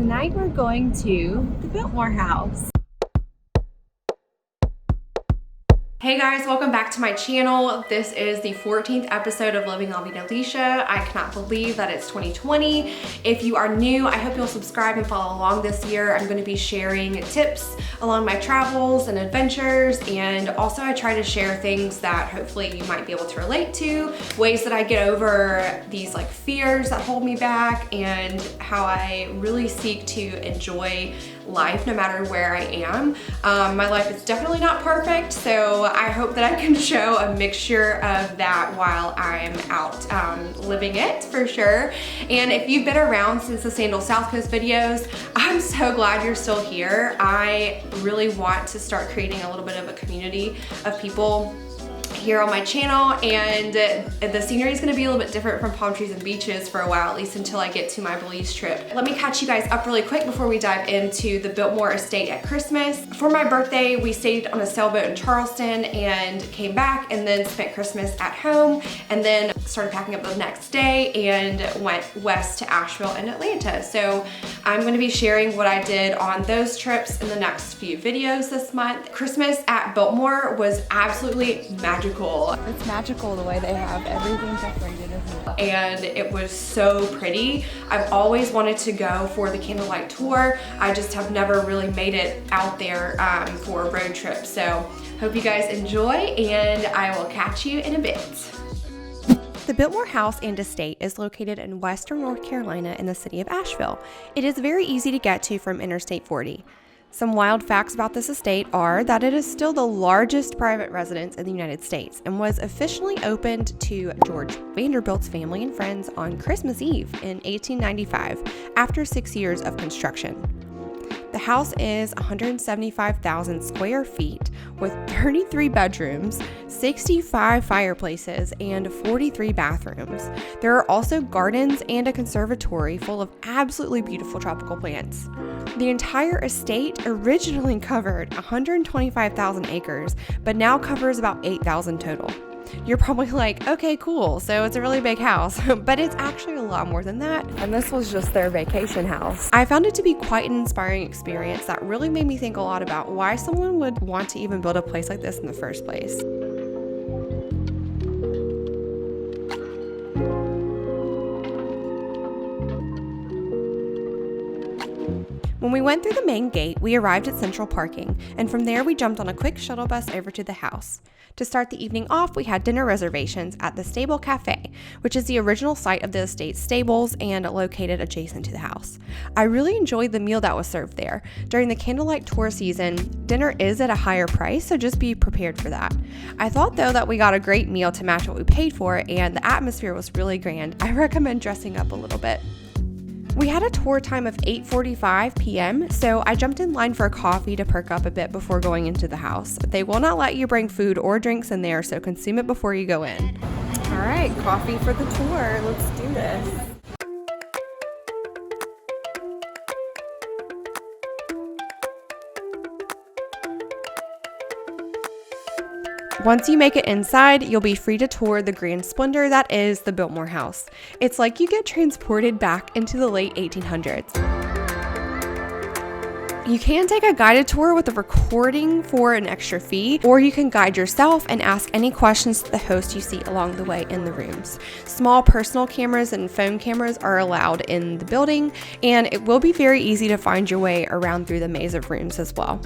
Tonight we're going to the Biltmore House. Hey guys, welcome back to my channel. This is the 14th episode of Living La Vida Leisha. I cannot believe that it's 2020. If you are new, I hope you'll subscribe and follow along this year. I'm going to be sharing tips along my travels and adventures, and also I try to share things that hopefully you might be able to relate to, ways that I get over these like fears that hold me back, and how I really seek to enjoy life no matter where I am. My life is definitely not perfect, so I hope that I can show a mixture of that while I'm out living it for sure. And if you've been around since the Sandals South Coast videos, I'm so glad you're still here. I really want to start creating a little bit of a community of people here on my channel, and the scenery is going to be a little bit different from palm trees and beaches for a while, at least until I get to my Belize trip. Let me catch you guys up really quick before we dive into the Biltmore Estate at Christmas. For my birthday, we stayed on a sailboat in Charleston and came back and then spent Christmas at home, and then started packing up the next day and went west to Asheville and Atlanta. So I'm going to be sharing what I did on those trips in the next few videos this month. Christmas at Biltmore was absolutely magical. It's magical the way they have everything decorated, isn't it? And it was so pretty. I've always wanted to go for the Candlelight tour. I just have never really made it out there for a road trip. So hope you guys enjoy, and I will catch you in a bit. The Biltmore House and Estate is located in western North Carolina in the city of Asheville. It is very easy to get to from Interstate 40. Some wild facts about this estate are that it is still the largest private residence in the United States and was officially opened to George Vanderbilt's family and friends on Christmas Eve in 1895 after 6 years of construction. The house is 175,000 square feet with 33 bedrooms, 65 fireplaces, and 43 bathrooms. There are also gardens and a conservatory full of absolutely beautiful tropical plants. The entire estate originally covered 125,000 acres, but now covers about 8,000 total. You're probably like, okay, cool, so it's a really big house, but it's actually a lot more than that. And this was just their vacation house. I found it to be quite an inspiring experience that really made me think a lot about why someone would want to even build a place like this in the first place. When we went through the main gate, we arrived at central parking, and from there we jumped on a quick shuttle bus over to the house. To start the evening off, we had dinner reservations at the Stable Café, which is the original site of the estate's stables and located adjacent to the house. I really enjoyed the meal that was served there. During the Candlelight tour season, dinner is at a higher price, so just be prepared for that. I thought though that we got a great meal to match what we paid for, and the atmosphere was really grand. I recommend dressing up a little bit. We had a tour time of 8:45 p.m., so I jumped in line for a coffee to perk up a bit before going into the house. They will not let you bring food or drinks in there, so consume it before you go in. All right, coffee for the tour. Let's do this. Once you make it inside, you'll be free to tour the grand splendor that is the Biltmore House. It's like you get transported back into the late 1800s. You can take a guided tour with a recording for an extra fee, or you can guide yourself and ask any questions to the host you see along the way in the rooms. Small personal cameras and phone cameras are allowed in the building, and it will be very easy to find your way around through the maze of rooms as well.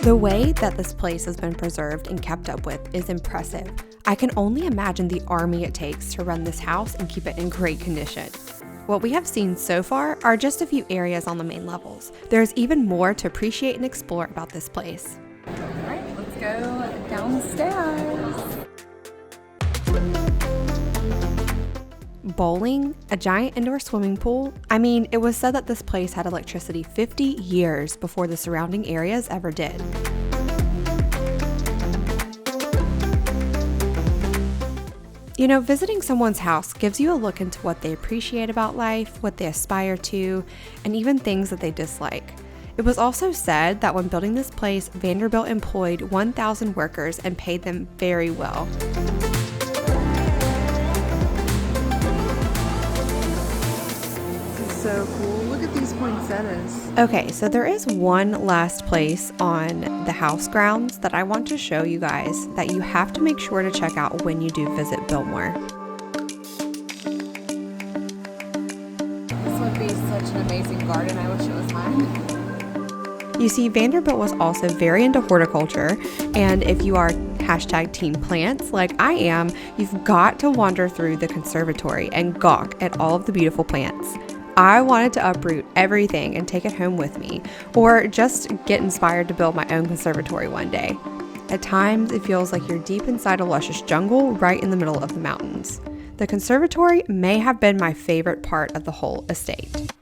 The way that this place has been preserved and kept up with is impressive. I can only imagine the army it takes to run this house and keep it in great condition. What we have seen so far are just a few areas on the main levels. There's even more to appreciate and explore about this place. All right, let's go downstairs. Bowling, a giant indoor swimming pool. I mean, it was said that this place had electricity 50 years before the surrounding areas ever did. You know, visiting someone's house gives you a look into what they appreciate about life, what they aspire to, and even things that they dislike. It was also said that when building this place, Vanderbilt employed 1,000 workers and paid them very well. bananas. Okay, so there is one last place on the house grounds that I want to show you guys that you have to make sure to check out when you do visit Biltmore. This would be such an amazing garden. I wish it was mine. You see, Vanderbilt was also very into horticulture, and if you are hashtag team plants like I am, you've got to wander through the conservatory and gawk at all of the beautiful plants. I wanted to uproot everything and take it home with me, or just get inspired to build my own conservatory one day. At times, it feels like you're deep inside a luscious jungle right in the middle of the mountains. The conservatory may have been my favorite part of the whole estate.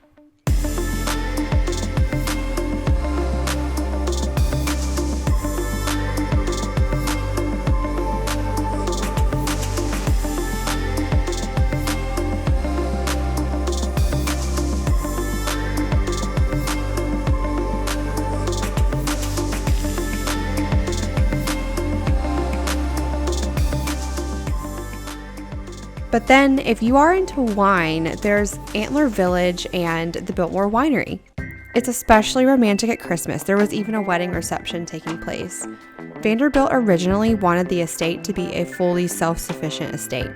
But then, if you are into wine, there's Antler Village and the Biltmore Winery. It's especially romantic at Christmas. There was even a wedding reception taking place. Vanderbilt originally wanted the estate to be a fully self-sufficient estate.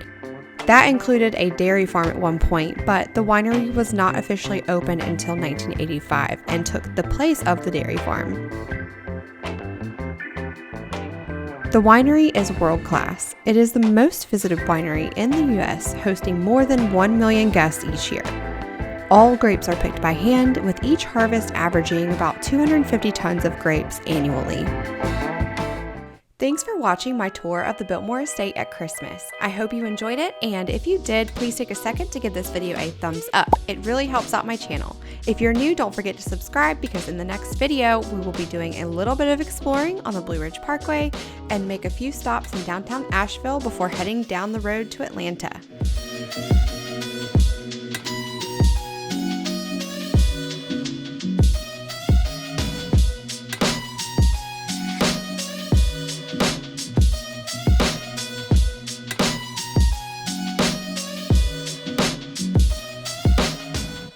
That included a dairy farm at one point, but the winery was not officially open until 1985 and took the place of the dairy farm. The winery is world class. It is the most visited winery in the US, hosting more than 1 million guests each year. All grapes are picked by hand, with each harvest averaging about 250 tons of grapes annually. Thanks for watching my tour of the Biltmore Estate at Christmas. I hope you enjoyed it, and if you did, please take a second to give this video a thumbs up. It really helps out my channel. If you're new, don't forget to subscribe, because in the next video, we will be doing a little bit of exploring on the Blue Ridge Parkway and make a few stops in downtown Asheville before heading down the road to Atlanta.